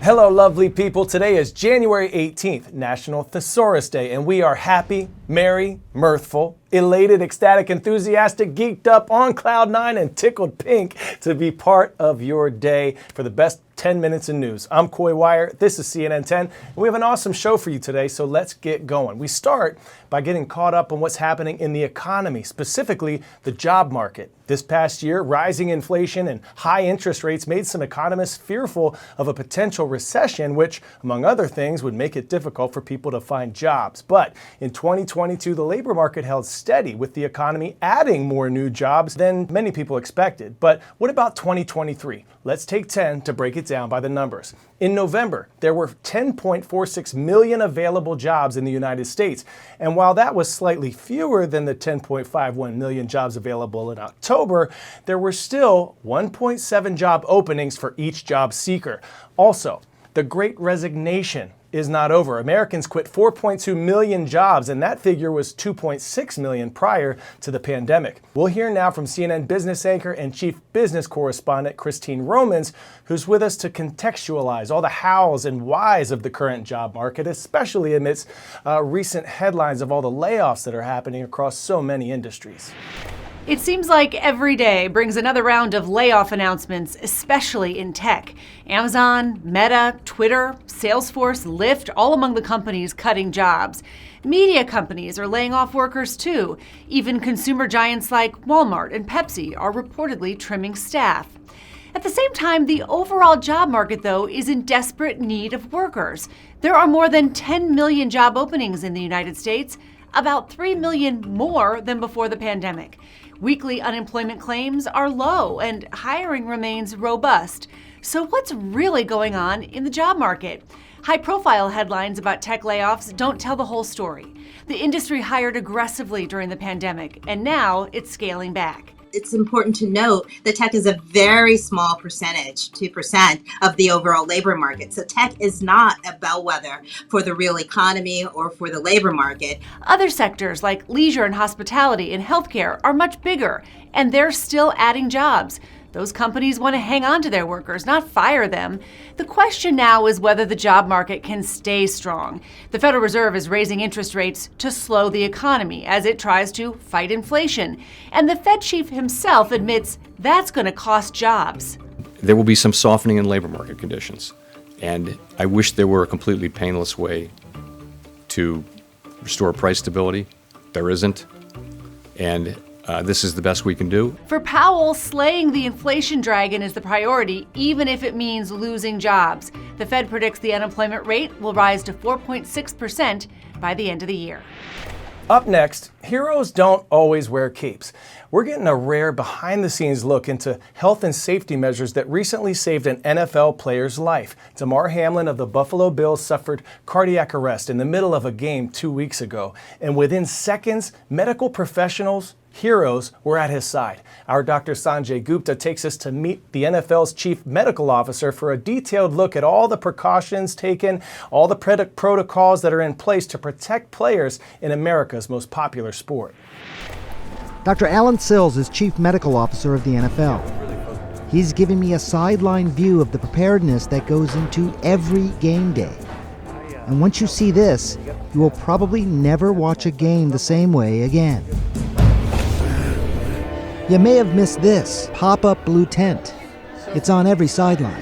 Hello, lovely people. Today is January 18th, National Thesaurus Day, and we are happy, merry, mirthful, elated, ecstatic, enthusiastic, geeked up, on cloud nine, and tickled pink to be part of your day for the best 10 minutes in news. I'm Coy Wire. This is CNN 10, and we have an awesome show for you today, so let's get going. We start by getting caught up on what's happening in the economy, specifically the job market. This past year, rising inflation and high interest rates made some economists fearful of a potential recession, which, among other things, would make it difficult for people to find jobs. But in 2022, the labor market held steady, with the economy adding more new jobs than many people expected. But what about 2023? Let's take 10 to break it down by the numbers. In November, there were 10.46 million available jobs in the United States. And while that was slightly fewer than the 10.51 million jobs available in October, there were still 1.7 job openings for each job seeker. Also, the Great Resignation is not over. Americans quit 4.2 million jobs, and that figure was 2.6 million prior to the pandemic. We'll hear now from CNN business anchor and chief business correspondent Christine Romans, who's with us to contextualize all the hows and whys of the current job market, especially amidst recent headlines of all the layoffs that are happening across so many industries. It seems like every day brings another round of layoff announcements, especially in tech. Amazon, Meta, Twitter, Salesforce, Lyft, all among the companies cutting jobs. Media companies are laying off workers too. Even consumer giants like Walmart and Pepsi are reportedly trimming staff. At the same time, the overall job market, though, is in desperate need of workers. There are more than 10 million job openings in the United States, about 3 million more than before the pandemic. Weekly unemployment claims are low and hiring remains robust. So what's really going on in the job market? High-profile headlines about tech layoffs don't tell the whole story. The industry hired aggressively during the pandemic, and now it's scaling back. It's important to note that tech is a very small percentage, 2% of the overall labor market. So tech is not a bellwether for the real economy or for the labor market. Other sectors like leisure and hospitality and healthcare are much bigger, and they're still adding jobs. Those companies want to hang on to their workers, not fire them. The question now is whether the job market can stay strong. The Federal Reserve is raising interest rates to slow the economy as it tries to fight inflation. And the Fed chief himself admits that's going to cost jobs. There will be some softening in labor market conditions. And I wish there were a completely painless way to restore price stability. There isn't. And this is the best we can do. For Powell, slaying the inflation dragon is the priority, even if it means losing jobs. The Fed predicts the unemployment rate will rise to 4.6% by the end of the year. Up next, heroes don't always wear capes. We're getting a rare behind-the-scenes look into health and safety measures that recently saved an NFL player's life. Damar Hamlin of the Buffalo Bills suffered cardiac arrest in the middle of a game 2 weeks ago. And within seconds, medical professionals, heroes, were at his side. Our Dr. Sanjay Gupta takes us to meet the NFL's chief medical officer for a detailed look at all the precautions taken, all the protocols that are in place to protect players in America's most popular sport. Dr. Alan Sills is chief medical officer of the NFL. He's giving me a sideline view of the preparedness that goes into every game day. And once you see this, you will probably never watch a game the same way again. You may have missed this pop-up blue tent. It's on every sideline.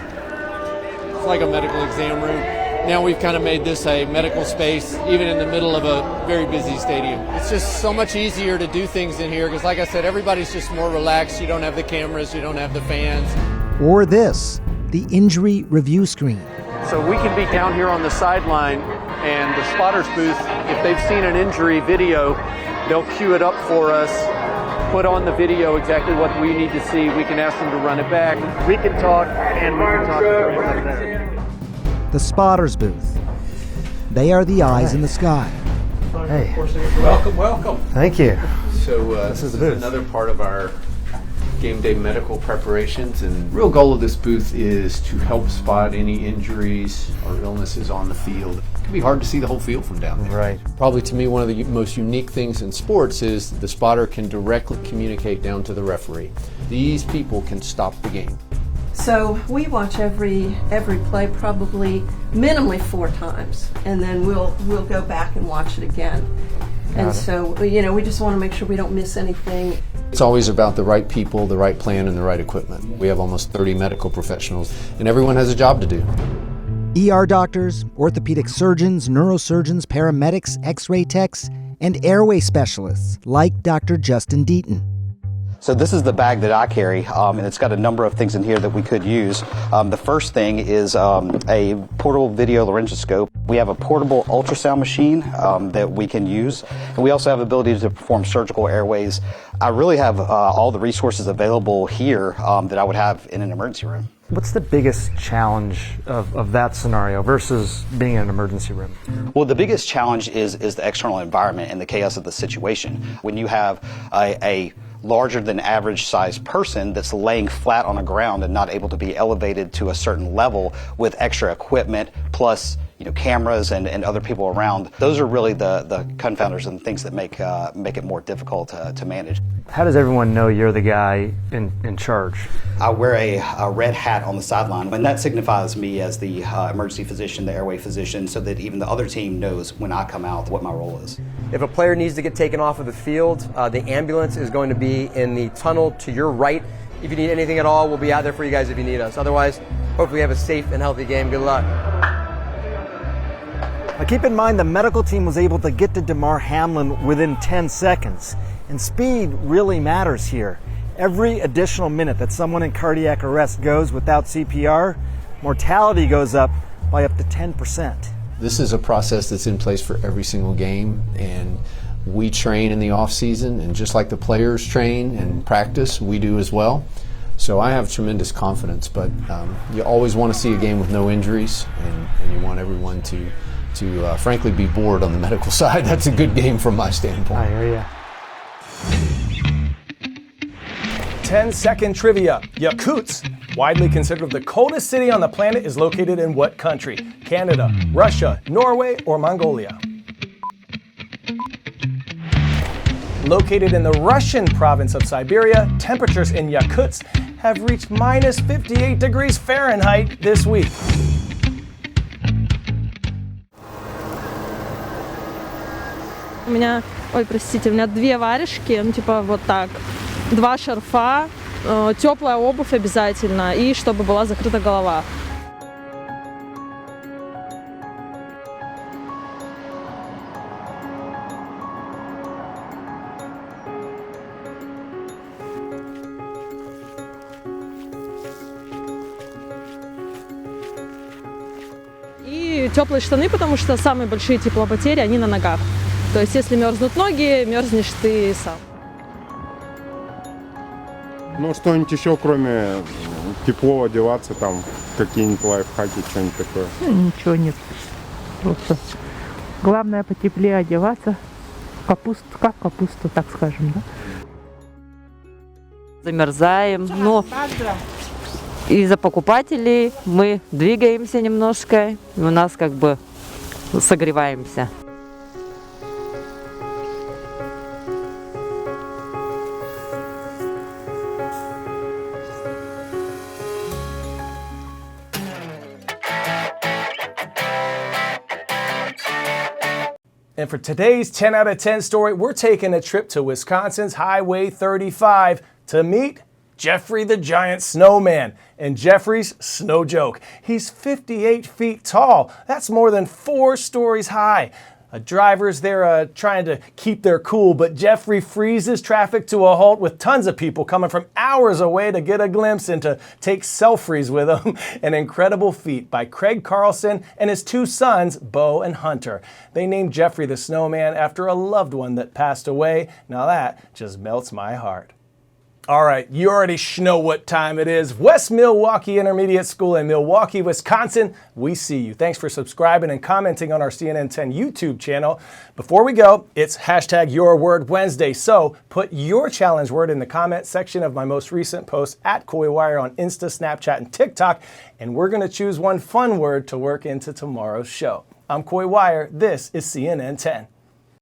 It's like a medical exam room. Now we've kind of made this a medical space, even in the middle of a very busy stadium. It's just so much easier to do things in here because, like I said, everybody's just more relaxed. You don't have the cameras, you don't have the fans. Or this, the injury review screen. So we can be down here on the sideline, and the spotters booth, if they've seen an injury video, they'll cue it up for us, put on the video exactly what we need to see. We can ask them to run it back. We can talk, and we can talk to the right there. The spotters booth. They are the eyes in the sky. Hey. Welcome. Thank you. So this is another part of our game day medical preparations, and the real goal of this booth is to help spot any injuries or illnesses on the field. It can be hard to see the whole field from down there. Right. Probably to me one of the most unique things in sports is the spotter can directly communicate down to the referee. These people can stop the game. So we watch every play probably minimally 4 times, and then we'll go back and watch it again. And so, you know, we just want to make sure we don't miss anything. It's always about the right people, the right plan, and the right equipment. We have almost 30 medical professionals, and everyone has a job to do. ER doctors, orthopedic surgeons, neurosurgeons, paramedics, x-ray techs, and airway specialists like Dr. Justin Deaton. So this is the bag that I carry, and it's got a number of things in here that we could use. The first thing is a portable video laryngoscope. We have a portable ultrasound machine that we can use, and we also have the ability to perform surgical airways. I really have all the resources available here that I would have in an emergency room. What's the biggest challenge of that scenario versus being in an emergency room? Well, the biggest challenge is the external environment and the chaos of the situation. When you have a larger than average sized person that's laying flat on the ground and not able to be elevated to a certain level with extra equipment plus cameras and other people around, those are really the confounders and things that make it more difficult to manage. How does everyone know you're the guy in charge? I wear a red hat on the sideline, and that signifies me as the emergency physician, the airway physician, so that even the other team knows when I come out what my role is. If a player needs to get taken off of the field, the ambulance is going to be in the tunnel to your right. If you need anything at all, we'll be out there for you guys if you need us. Otherwise, hopefully you have a safe and healthy game. Good luck. Now keep in mind the medical team was able to get to Damar Hamlin within 10 seconds. And speed really matters here. Every additional minute that someone in cardiac arrest goes without CPR, mortality goes up by up to 10%. This is a process that's in place for every single game, and we train in the off season, and just like the players train and practice, we do as well. So I have tremendous confidence, but you always want to see a game with no injuries, and you want everyone to frankly be bored on the medical side. That's a good game from my standpoint. I hear ya. 10-second trivia. Yakutsk, widely considered the coldest city on the planet, is located in what country? Canada, Russia, Norway, or Mongolia? Located in the Russian province of Siberia, temperatures in Yakutsk have reached minus 58 degrees Fahrenheit this week. У меня 2 варежки, типа вот так, 2 шарфа, теплая обувь обязательно и чтобы была закрыта голова. И теплые штаны, потому что самые большие теплопотери, они на ногах. То есть, если мерзнут ноги, мерзнешь ты сам. Ну, что-нибудь еще, кроме тепло одеваться, там, какие-нибудь лайфхаки, что-нибудь такое? Ничего нет. Просто главное потеплее одеваться. Капусту, как капусту, так скажем, да? Замерзаем, но из-за покупателей мы двигаемся немножко, и у нас как бы согреваемся. And for today's 10 out of 10 story, we're taking a trip to Wisconsin's Highway 35 to meet Jeffrey the Giant Snowman and Jeffrey's snow joke. He's 58 feet tall. That's more than 4 stories high. Drivers there trying to keep their cool, but Jeffrey freezes traffic to a halt with tons of people coming from hours away to get a glimpse and to take selfies with him. An incredible feat by Craig Carlson and his 2 sons, Bo and Hunter. They named Jeffrey the Snowman after a loved one that passed away. Now that just melts my heart. All right, you already know what time it is. West Milwaukee Intermediate School in Milwaukee, Wisconsin. We see you. Thanks for subscribing and commenting on our CNN 10 YouTube channel. Before we go, it's hashtag Your Word Wednesday. So put your challenge word in the comment section of my most recent post at CoyWire on Insta, Snapchat, and TikTok. And we're going to choose one fun word to work into tomorrow's show. I'm Coy Wire. This is CNN 10.